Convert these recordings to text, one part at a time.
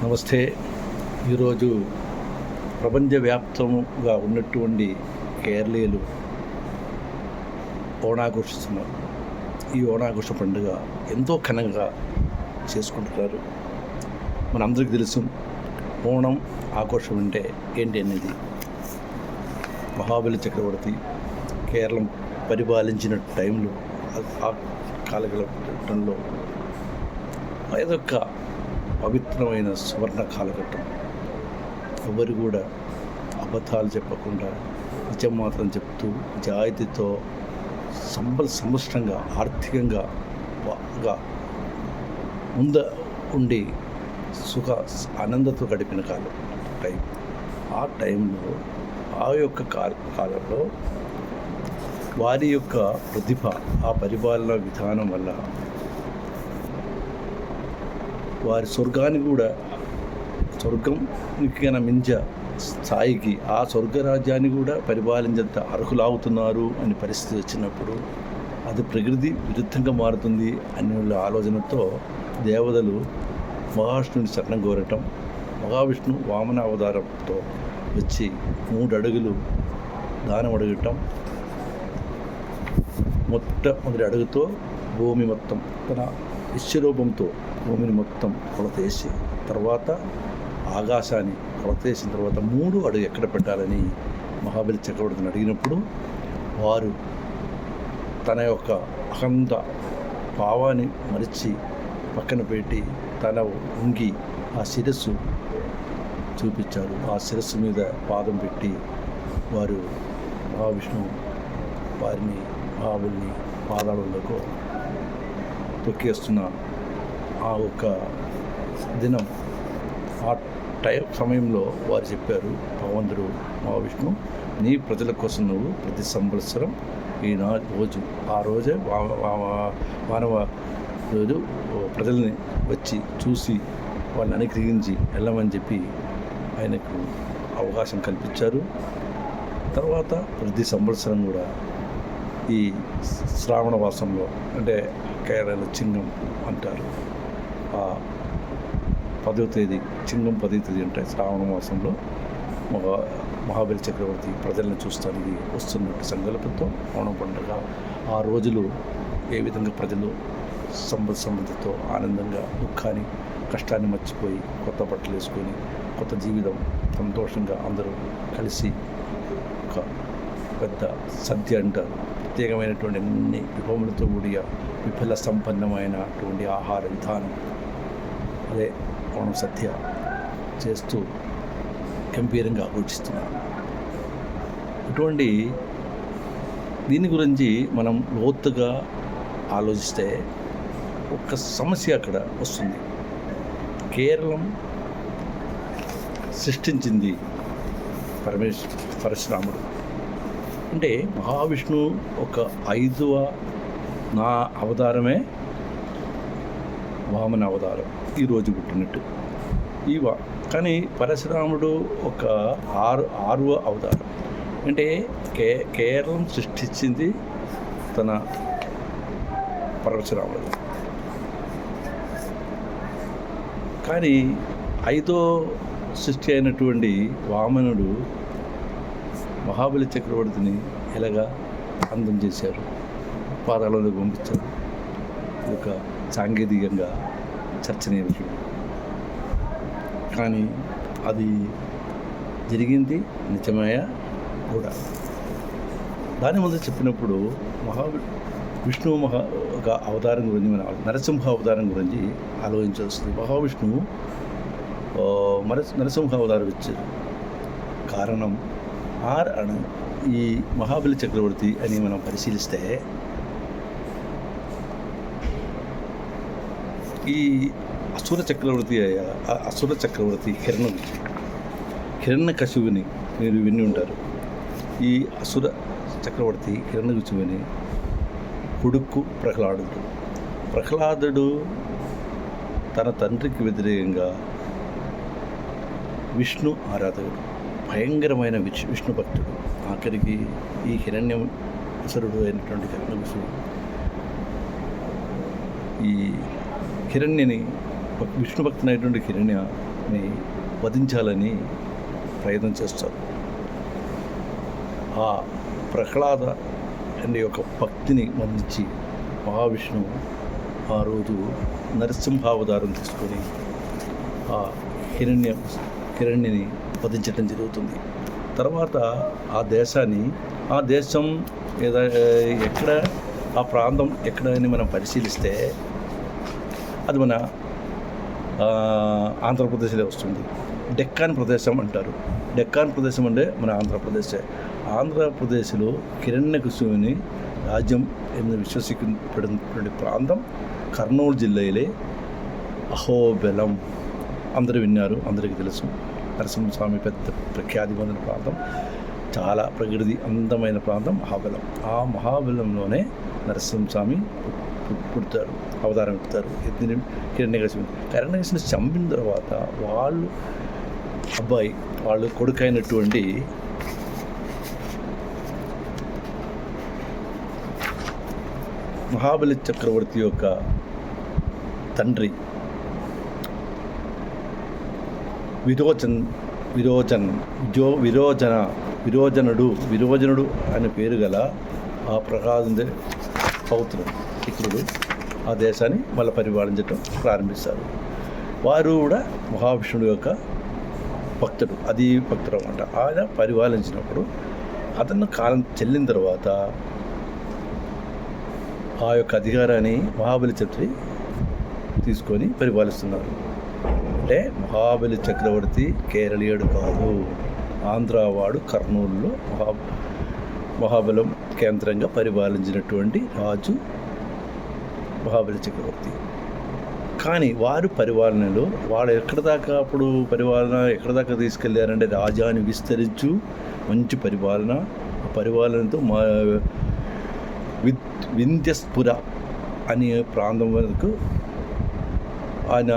నమస్తే. ఈరోజు ప్రపంచవ్యాప్తంగా ఉన్నటువంటి కేరళీయులు ఓణాఘోషిస్తున్నారు. ఈ ఓణాఘోష పండుగ ఎంతో ఘనంగా చేసుకుంటున్నారు. మనందరికీ తెలుసు ఓణం ఆఘోషం అంటే ఏంటి అనేది. మహాబలి చక్రవర్తి కేరళం పరిపాలించిన టైంలో ఆ కాలఘట్టంలో అదొక పవిత్రమైన సువర్ణ కాలఘట్టం. ఎవరు కూడా అబద్ధాలు చెప్పకుండా నిజం మాత్రం చెప్తూ నిజాయితీతో సంపుష్టంగా ఆర్థికంగా బాగా ఉండి సుఖ ఆనందంతో గడిపిన టైం. ఆ టైంలో ఆ యొక్క కాలంలో వారి యొక్క ప్రతిభ, ఆ పరిపాలన విధానం వల్ల వారి స్వర్గానికి మించ స్థాయికి ఆ స్వర్గరాజ్యాన్ని కూడా పరిపాలించేంత అర్హులవుతున్నారు అని పరిస్థితి వచ్చినప్పుడు అది ప్రకృతి విరుద్ధంగా మారుతుంది అనే ఆలోచనతో దేవతలు మహావిష్ణువుని శరణం కోరటం, మహావిష్ణు వామన అవతారంతో వచ్చి 3 అడుగులు దానం అడగటం, మొట్టమొదటి అడుగుతో భూమి మొత్తం తన విశ్వరూపంతో భూమిని మొత్తం కొలతేసి తర్వాత ఆకాశాన్ని కొలతేసిన తర్వాత 3 అడుగు ఎక్కడ పెట్టాలని మహాబలి చక్రవర్తిని అడిగినప్పుడు వారు తన యొక్క అహంత భావాన్ని మరిచి పక్కన పెట్టి తన ఉంగి ఆ శిరస్సు చూపించారు. ఆ శిరస్సు మీద పాదం పెట్టి వారు మహావిష్ణువు వారిని మహాబలిని పాదాలకు తొక్కేస్తున్న ఆ ఒక్క దినం, ఆ సమయంలో వారు చెప్పారు, భగవంతుడు మహావిష్ణు నీ ప్రజల కోసం నువ్వు ప్రతి సంవత్సరం ఆ రోజే మానవ రోజు ప్రజల్ని వచ్చి చూసి వాళ్ళని అనుగ్రహించి వెళ్ళమని చెప్పి ఆయనకు అవకాశం కల్పించారు. తర్వాత ప్రతి సంవత్సరం కూడా ఈ శ్రావణ మాసంలో అంటే కేరళలో చింగం అంటారు, ఆ 10వ తేదీ చింగం 10వ తేదీ అంటే శ్రావణ మాసంలో మహాబలి చక్రవర్తి ప్రజలను చూస్తానికి వస్తున్నట్టు సంకల్పంతో ఓణం పండుగ ఆ రోజులు ఏ విధంగా ప్రజలు సమృద్ధితో ఆనందంగా దుఃఖాన్ని కష్టాన్ని మర్చిపోయి కొత్త బట్టలు వేసుకొని కొత్త జీవితం సంతోషంగా అందరూ కలిసి ఒక పెద్ద సద్య అంటారు, ప్రత్యేకమైనటువంటి అన్ని విభవములతో కూడిన విఫల సంపన్నమైనటువంటి ఆహార విధానం, అదే ఓణం సద్య చేస్తూ గంభీరంగా ఆలోచిస్తున్నారు. ఇటువంటి దీని గురించి మనం లోతుగా ఆలోచిస్తే ఒక సమస్య అక్కడ వస్తుంది. కేరళం సృష్టించింది పరశురాముడు. అంటే మహావిష్ణువు ఒక 5వ అవతారమే వామన అవతారం ఈరోజు పుట్టినట్టు. కానీ పరశురాముడు ఒక 6వ అవతారం. అంటే కేరళం సృష్టించింది తన పరశురాముడు. కానీ 5వ సృష్టి అయినటువంటి వామనుడు మహాబలి చక్రవర్తిని ఎలాగా అందం చేశారు, పాదాలకు పంపించారు. ఒక సాంకేతికంగా చర్చనీయ విషయం. కానీ అది జరిగింది నిజమయ్య కూడా. దాని ముందు చెప్పినప్పుడు విష్ణువు ఒక అవతారం గురించి మన నరసింహ అవతారం గురించి ఆలోచించాల్సింది. మహావిష్ణువు నరసింహ అవతారం ఇచ్చారు. కారణం ఈ మహాబలి చక్రవర్తి అని మనం పరిశీలిస్తే ఈ అసుర చక్రవర్తి హిరణ్యకశిపుని మీరు విని ఉంటారు. ఈ అసుర చక్రవర్తి హిరణ్యకశిపుని కొడుకు ప్రహ్లాదుడు తన తండ్రికి వ్యతిరేకంగా విష్ణు ఆరాధకుడు, భయంకరమైన విష్ణు భక్తుడు. ఆఖరికి ఈ హిరణ్యసురుడు అయినటువంటి హిరణ్యకశిపుడు ఈ హిరణ్యని విష్ణు భక్తునైనటువంటి హిరణ్య మహావిష్ణుని వధించాలని ప్రయత్నం చేస్తారు. ఆ ప్రహ్లాద అనే యొక్క భక్తిని మన్నించి మహావిష్ణువు ఆ రోజు నరసింహావతారం తీసుకొని ఆ హిరణ్యని వధించడం జరుగుతుంది. తర్వాత ఆ దేశం ఎక్కడ, ఆ ప్రాంతం ఎక్కడ అని మనం పరిశీలిస్తే అది మన ఆంధ్రప్రదేశ్లో వస్తుంది. డెక్కాన్ ప్రదేశం అంటారు. డెక్కాన్ ప్రదేశం అంటే మన ఆంధ్రప్రదేశ్లో హిరణ్యకశిపుని రాజ్యం എന്ന് విశ్వసించబడినటువంటి ప్రాంతం కర్నూలు జిల్లాలో అహోబెలం. అందరూ విన్నారు, అందరికీ తెలుసు. నరసింహస్వామి పెద్ద ప్రఖ్యాతి పొందిన ప్రాంతం, చాలా ప్రకృతి అందమైన ప్రాంతం మహాబలం. ఆ మహాబలంలోనే నరసింహస్వామి పుడతారు, అవతారం ఎత్తుతారు. హిరణ్యకశిపుని చంపిన తర్వాత వాళ్ళు కొడుకైనటువంటి మహాబలి చక్రవర్తి యొక్క తండ్రి విరోచనుడు అనే పేరు గల ఆ ప్రహ్లాదుని పుత్రుడు ఆ దేశాన్ని మళ్ళీ పరిపాలించడం ప్రారంభిస్తారు. వారు కూడా మహావిష్ణుడు యొక్క భక్తుడు అన్నమాట. ఆయన పరిపాలించినప్పుడు అతను కాలం చెల్లిన తర్వాత ఆ యొక్క అధికారాన్ని మహాబలి చక్రవర్తి తీసుకొని పరిపాలిస్తున్నారు. అంటే మహాబలి చక్రవర్తి కేరళీయుడు కాదు, ఆంధ్రావాడు. కర్నూలులో మహాబలం కేంద్రంగా పరిపాలించినటువంటి రాజు మహాబలి చక్రవర్తి. కానీ వారు పరిపాలనలో ఎక్కడి దాకా తీసుకెళ్లారంటే రాజ్యాన్ని విస్తరించు మంచి పరిపాలనతో వింధ్యస్పుర అనే ప్రాంతం వరకు ఆయన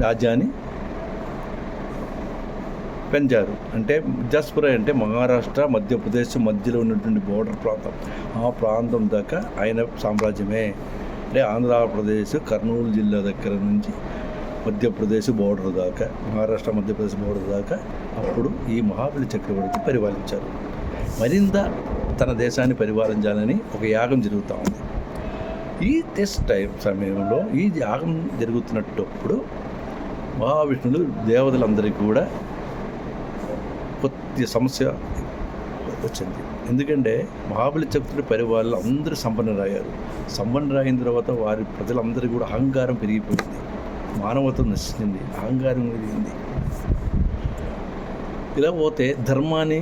రాజ్యాన్ని పెంచారు. అంటే వింధ్యస్పుర అంటే మహారాష్ట్ర, మధ్యప్రదేశ్ మధ్యలో ఉన్నటువంటి బోర్డర్ ప్రాంతం. ఆ ప్రాంతం దాకా ఆయన సామ్రాజ్యమే. అంటే ఆంధ్రప్రదేశ్ కర్నూలు జిల్లా దగ్గర నుంచి మధ్యప్రదేశ్ బోర్డర్ దాకా, మహారాష్ట్ర మధ్యప్రదేశ్ బోర్డర్ దాకా అప్పుడు ఈ మహాబలి చక్రవర్తి పరిపాలించారు. మరింత తన దేశాన్ని పరిపాలించాలని ఒక యాగం జరుగుతూ ఉంది. ఈ సమయంలో ఈ యాగం జరుగుతున్నప్పుడు మహావిష్ణుడు దేవతలందరికీ కూడా కొద్ది సమస్య వచ్చింది. ఎందుకంటే మహాబలి చక్రవర్తి పరివాళ్ళు అందరూ సంపన్నరాయిన తర్వాత వారి ప్రజలందరూ కూడా అహంకారం పెరిగిపోయింది, మానవత్వం నశించింది, అహంకారం పెరిగింది. ఇలా పోతే ధర్మాన్ని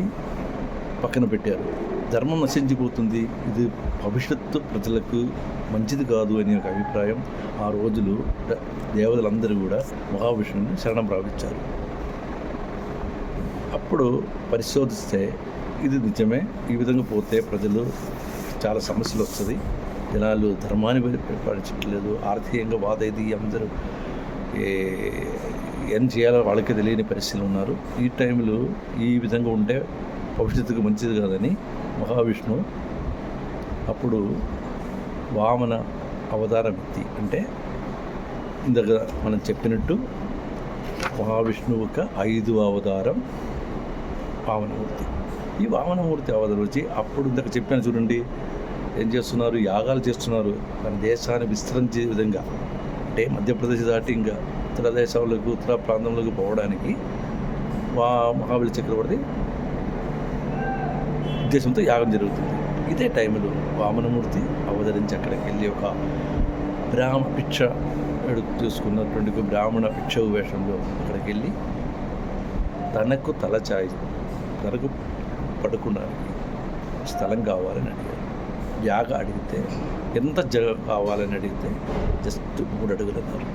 పక్కన పెట్టారు. ధర్మం నశించిపోతుంది, ఇది భవిష్యత్తు ప్రజలకు మంచిది కాదు అనే ఒక అభిప్రాయం. ఆ రోజులు దేవతలందరూ కూడా మహావిష్ణువుని శరణం ప్రాపించారు. అప్పుడు పరిశోధిస్తే ఇది నిజమే, ఈ విధంగా పోతే ప్రజలు చాలా సమస్యలు వస్తుంది, జనాలు ధర్మాన్ని పరిపాలించట్లేదు, ఆర్థికంగా వాదైది అందరూ ఏం చేయాలో వాళ్ళకే తెలియని పరిస్థితులు ఉన్నారు. ఈ టైంలో ఈ విధంగా ఉంటే భవిష్యత్తుకు మంచిది కాదని మహావిష్ణు అప్పుడు వామన అవతారం ఎత్తి, అంటే ఇందాక మనం చెప్పినట్టు మహావిష్ణువు యొక్క 5వ అవతారం వామనమూర్తి. ఈ వామనమూర్తి అవతారం వచ్చి అప్పుడు ఇందాక చెప్పాను చూడండి, ఏం చేస్తున్నారు, యాగాలు చేస్తున్నారు మన దేశాన్ని విస్తరించే విధంగా. అంటే మధ్యప్రదేశ్ దాటి ఇంకా ఉత్తర దేశాలకు, ఉత్తర ప్రాంతంలోకి పోవడానికి మహాబలి చక్రవర్తి ఉద్దేశంతో యాగం జరుగుతుంది. ఇదే టైంలో వామనమూర్తి అవతరించి అక్కడికి వెళ్ళి ఒక భిక్ష చూసుకున్నటువంటి బ్రాహ్మణ భిక్ష వేషంలో అక్కడికి వెళ్ళి తనకు తనకు పడుకోవడానికి స్థలం కావాలని అడిగారు. జాగ అడిగితే ఎంత జగ కావాలని అడిగితే జస్ట్ 3 అడుగులు అన్నారు.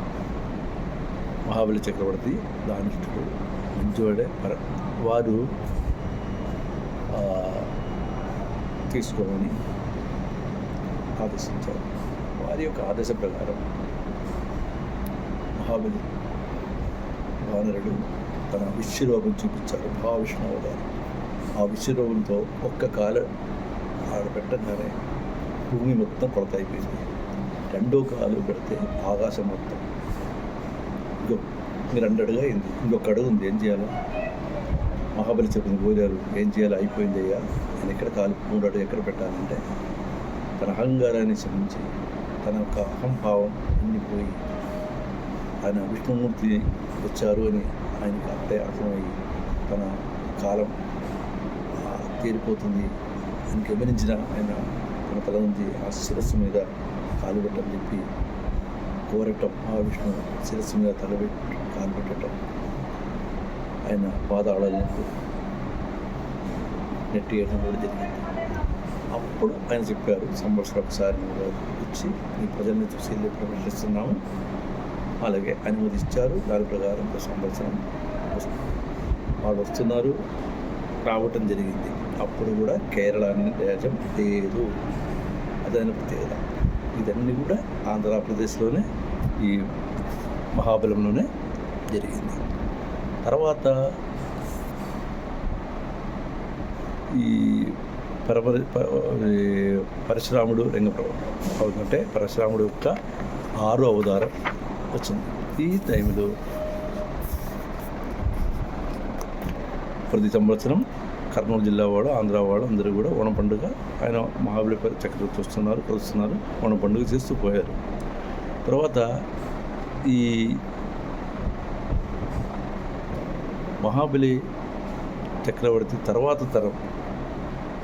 మహాబలి చక్రవర్తి దానిష్ఠుడు మంచివాడే, వారు తీసుకోమని ఆదేశించారు. వారి యొక్క ఆదేశ ప్రకారం మహాబలి వానరుడు తన విశ్వరూపం చూపించారు. మహావిష్ణు అవతారం. ఆ విశ్వరూపంతో ఒక్క కాలు ఆడపెట్టగానే భూమి మొత్తం కొలత అయిపోయింది. 2వ కాలు పెడితే ఆకాశం మొత్తం మీరు 2 అడుగు అయింది, ఇంకొక అడుగు ఉంది, ఏం చేయాలి? మహాబలి చెప్పుని కోరారు, ఏం చేయాలి? అయిపోయింది అయ్యా, నేను ఎక్కడ 3 అడుగు ఎక్కడ పెట్టాలంటే తన అహంకారాన్ని శ్రమించి తన యొక్క అహంభావం అన్ని పోయి ఆయన విష్ణుమూర్తి వచ్చారు అని ఆయనకి అప్పుడే అర్థమయ్యి తన కాలం తీరిపోతుంది అని గమనించిన ఆయన తన తల నుంచి ఆ శిరస్సు మీద కాలు పెట్టని చెప్పి కోరటం, మహావిష్ణు శిరస్సు మీద కాలు పెట్టడం, ఆయన పాదాలకు నెట్టేయడం కూడా జరిగింది. అప్పుడు ఆయన చెప్పారు, సంవత్సరం ఒకసారి వచ్చి ఈ ప్రజల్ని చూసి ప్రవేశిస్తున్నాము, అలాగే అనుమతి ఇచ్చారు. దాని ప్రకారం సంవత్సరం వాళ్ళు వస్తున్నారు, రావటం జరిగింది. అప్పుడు కూడా కేరళ దేశం లేదు, అదైన ప్రత్యేకత. ఇదన్నీ కూడా ఆంధ్రప్రదేశ్లోనే ఈ మహాబలంలోనే జరిగింది. తర్వాత ఈ పరశురాముడు అంటే పరశురాముడు యొక్క 6వ అవతారం వచ్చింది. ఈ టైంలో ప్రతి సంవత్సరం కర్నూలు జిల్లా వాడు, ఆంధ్ర వాడు అందరూ కూడా ఓణం పండుగ ఆయన మహాబలి చక్రవర్తి వస్తున్నారు, కలుస్తున్నారు, ఓణం పండుగ చేస్తూ పోయారు. తర్వాత ఈ మహాబలి చక్రవర్తి తర్వాత తరం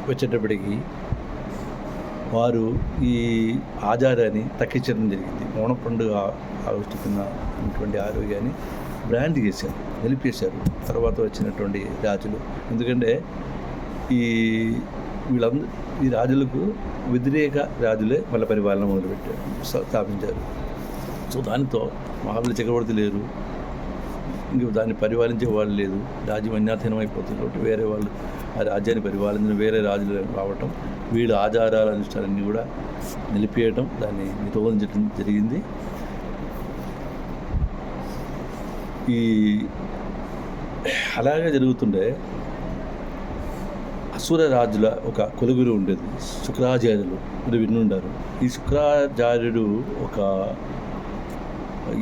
వచ్చేటప్పటికి వారు ఈ ఆచారాన్ని తగ్గించడం జరిగింది. ఓణం పండుగ ఆవిష్కృతమైనటువంటి ఆరోగ్యాన్ని బ్రాండ్ చేశారు, నిలిపేశారు తర్వాత వచ్చినటువంటి రాజులు. ఎందుకంటే ఈ రాజులకు వ్యతిరేక రాజులే మళ్ళీ పరిపాలన మొదలుపెట్టారు, స్థాపించారు. సో దానితో మహాబలి చక్రవర్తి లేరు, ఇంక దాన్ని పరిపాలించే వాళ్ళు లేదు, రాజ్యం అన్యాధీనం అయిపోతుంది. కాబట్టి వేరే వాళ్ళు ఆ రాజ్యాన్ని పరిపాలించిన వేరే రాజులు రావటం, వీళ్ళ ఆచారాల అనుష్ఠానాన్ని కూడా నిలిపేయటం, దాన్ని నిరోధించడం జరిగింది. అలాగే జరుగుతుండే అసుర రాజుల ఒక కులగురు ఉండేది, శుక్రాచార్యులు, మీరు వినుండారు. ఈ శుక్రాచార్యుడు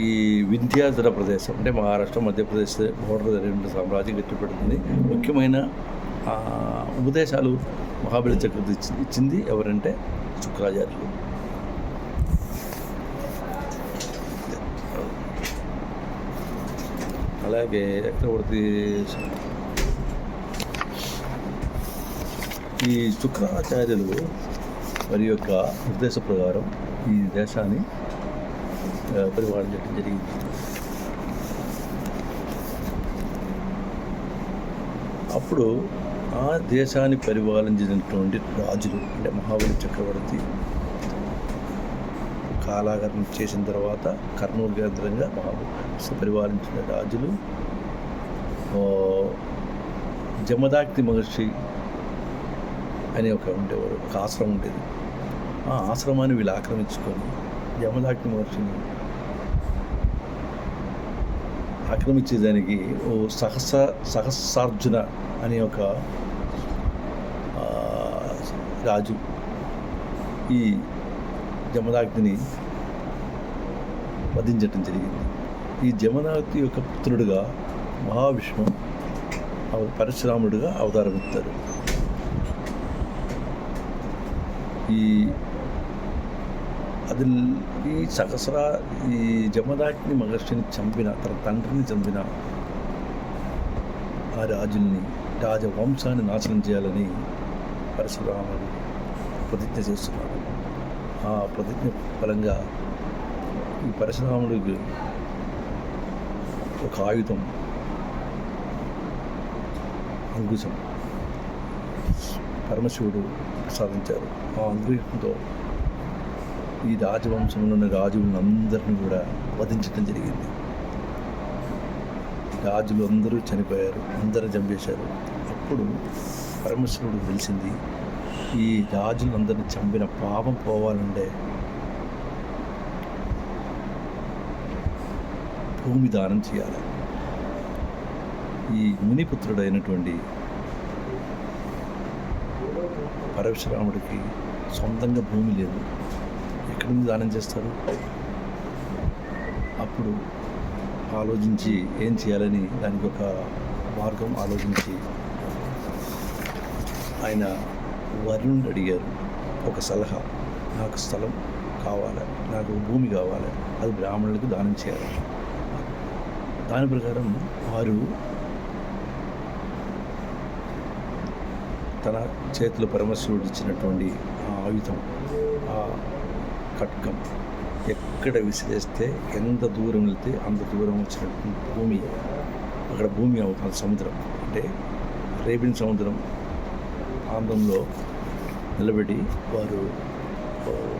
ఈ వింధ్యాచల ప్రదేశం అంటే మహారాష్ట్ర, మధ్యప్రదేశ్ బోర్డర్ జరిగిన సామ్రాజ్యం గట్టిపడుతుంది. ముఖ్యమైన ఉపదేశాలు మహాబలి చక్రవర్తి ఇచ్చింది ఎవరంటే శుక్రాచార్యులు. అలాగే చక్రవర్తి ఈ శుక్రాచార్యులు వారి యొక్క ఉద్దేశ ప్రకారం ఈ దేశాన్ని పరిపాలించడం జరిగింది. అప్పుడు ఆ దేశాన్ని పరిపాలించినటువంటి రాజులు అంటే మహాబలి చక్రవర్తి కాలాగమనం చేసిన తర్వాత కర్నూలు కేంద్రంగా పరిపాలించిన రాజులు జమదాగ్ని మహర్షి అని ఉండేవారు, ఒక ఆశ్రమం ఉండేది. ఆ ఆశ్రమాన్ని వీళ్ళు ఆక్రమించుకొని జమదాగ్ని మహర్షిని ఆక్రమించేదానికి ఓ సహస్రార్జున అనే ఒక రాజు ఈ జమదాగ్ని వధించటం జరిగింది. ఈ జమదాగ్ని యొక్క పుత్రుడుగా మహావిష్ణు పరశురాముడిగా అవతారం ఎత్తారు. ఈ జమదాగ్ని మహర్షిని చంపిన, తన తండ్రిని చంపిన ఆ రాజుల్ని, రాజవంశాన్ని నాశనం చేయాలని పరశురాముడు ప్రతిజ్ఞ చేస్తున్నాడు. ఆ ప్రతిజ్ఞ ఫలంగా ఈ పరశురాముడికి ఒక ఆయుధం, అంకుశం పరమశివుడు ప్రసాదించారు. ఆ అంకుశంతో ఈ రాజవంశంలో ఉన్న రాజులందరినీ కూడా వధించడం జరిగింది. రాజులు అందరూ చనిపోయారు, అందరూ చంపేశారు. అప్పుడు పరమశివుడు తెలిసింది, ఈ రాజులందరినీ చంపిన పాపం పోవాలంటే భూమి దానం చేయాలి. ఈ మునిపుత్రుడైనటువంటి పరశురాముడికి సొంతంగా భూమి లేదు, ఎక్కడి నుంచి దానం చేస్తారు? అప్పుడు ఆలోచించి ఏం చేయాలని దానికి ఒక మార్గం ఆలోచించి ఆయన వరుణుడు అడిగారు ఒక సలహా, నాకు స్థలం కావాలి, నాకు భూమి కావాలి, అది బ్రాహ్మణులకు దానం చేయాలి. దాని ప్రకారం వారు తన చేతిలో పరమశివుడు ఇచ్చినటువంటి ఆ ఆయుధం, ఆ ఖడ్గం ఎక్కడ విసిరేస్తే ఎంత దూరం వెళ్తే అంత దూరం వచ్చినటువంటి భూమి, అక్కడ భూమి అవుతుంది సముద్రం, అంటే అరేబియన్ సముద్రం ప్రాంతంలో నిలబడి వారు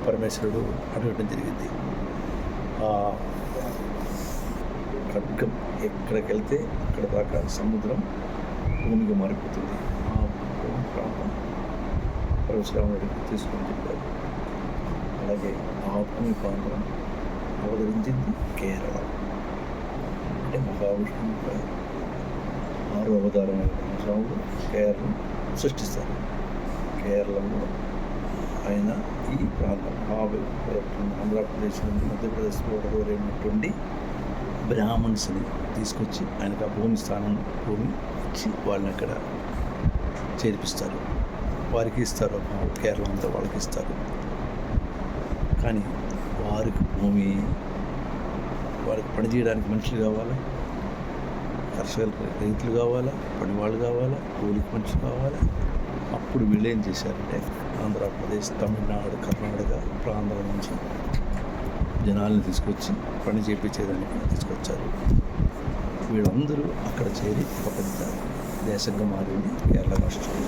పరమేశ్వరుడు అడగటం జరిగింది. ఆ ఖడ్గం ఎక్కడికి వెళ్తే అక్కడ దాకా సముద్రం భూమిగా మారిపోతుంది. ఆ భూమి ప్రాంతం పరమశివుడికి తీసుకొని చెప్పారు. అలాగే ఆ భూమి ప్రాంతం అవతరించింది కేరళ. అంటే మహావిష్ణువు 6వ అవతారమైన పరమశివుడు కేరళం సృష్టిస్తారు. కేరళంలో ఆయన ఈ ప్రాంతం ఆంధ్రప్రదేశ్ నుండి మధ్యప్రదేశ్ ఉన్నటువంటి బ్రాహ్మణ్స్ని తీసుకొచ్చి ఆయనకు ఆ భూమి ఇచ్చి వాళ్ళని అక్కడ చేర్పిస్తారు. వారికి ఇస్తారు, కేరళ అంతా వాళ్ళకి ఇస్తారు. కానీ వారికి భూమి, వారికి పని చేయడానికి మనుషులు కావాలా, రైతులు కావాలా, పనివాళ్ళు కావాలా, కూలికి మనుషులు కావాలా. అప్పుడు వీళ్ళు ఏం చేశారంటే ఆంధ్రప్రదేశ్, తమిళనాడు, కర్ణాటక ప్రాంతాల నుంచి జనాలను తీసుకొచ్చి పని చేయించేదానికి తీసుకొచ్చారు. వీళ్ళందరూ అక్కడ చేరి ఒక పెద్ద దేశంగా మారింది కేరళ రాష్ట్రం.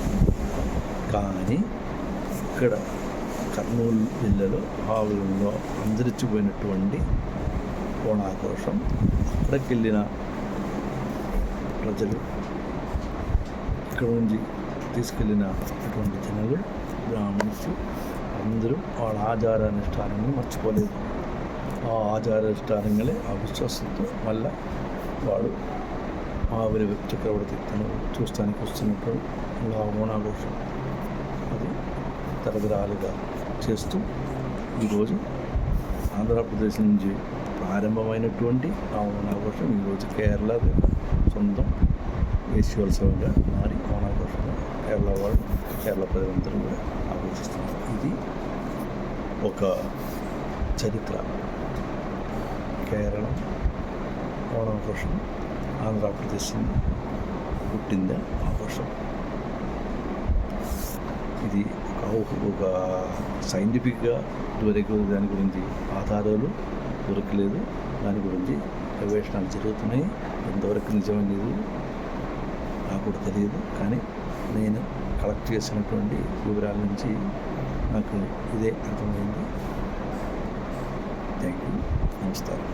కానీ ఇక్కడ కర్నూలు జిల్లాలో ఆవులలో అంతరించిపోయినటువంటి ఓణాఘోషం, అక్కడికి వెళ్ళిన ప్రజలు, ఇక్కడ నుంచి తీసుకెళ్ళిన అటువంటి జనులు, బ్రాహ్మణ్స్ అందరూ వాళ్ళ ఆచారానుష్ఠానాన్ని మర్చిపోలేదు. ఆ ఆచారానుష్ఠానంగానే ఆ విశ్వాసంతో మళ్ళా వాడు ఆవిరి చక్రవర్తి తను చూస్తానికి వస్తున్నప్పుడు ఆ ఓణాఘోషం అది తరతరాలుగా చేస్తూ ఈరోజు ఆంధ్రప్రదేశ్ నుంచి ప్రారంభమైనటువంటి ఆ ఓణాఘోషం ఈరోజు కేరళ సొంతం దేశీయోత్సవంగా మారి ఓణాఘోషంగా కేరళ ప్రజలందరూ కూడా ఆలోచిస్తున్నారు. ఇది ఒక చరిత్ర. కేరళ ఓణాఘోషం ఆంధ్రప్రదేశ్ పుట్టిందా ఆఘోషం. ఇది ఒక సైంటిఫిక్గా ఇదివరకు దాని గురించి ఆధారాలు దొరకలేదు. దాని గురించి గవేషణలు జరుగుతున్నాయి. ఎంతవరకు నిజమనేది నాకు కూడా తెలియదు. కానీ నేను కలెక్ట్ చేసినటువంటి వివరాల నుంచి నాకు ఇదే అర్థమైంది. Thank you. నమస్కారం.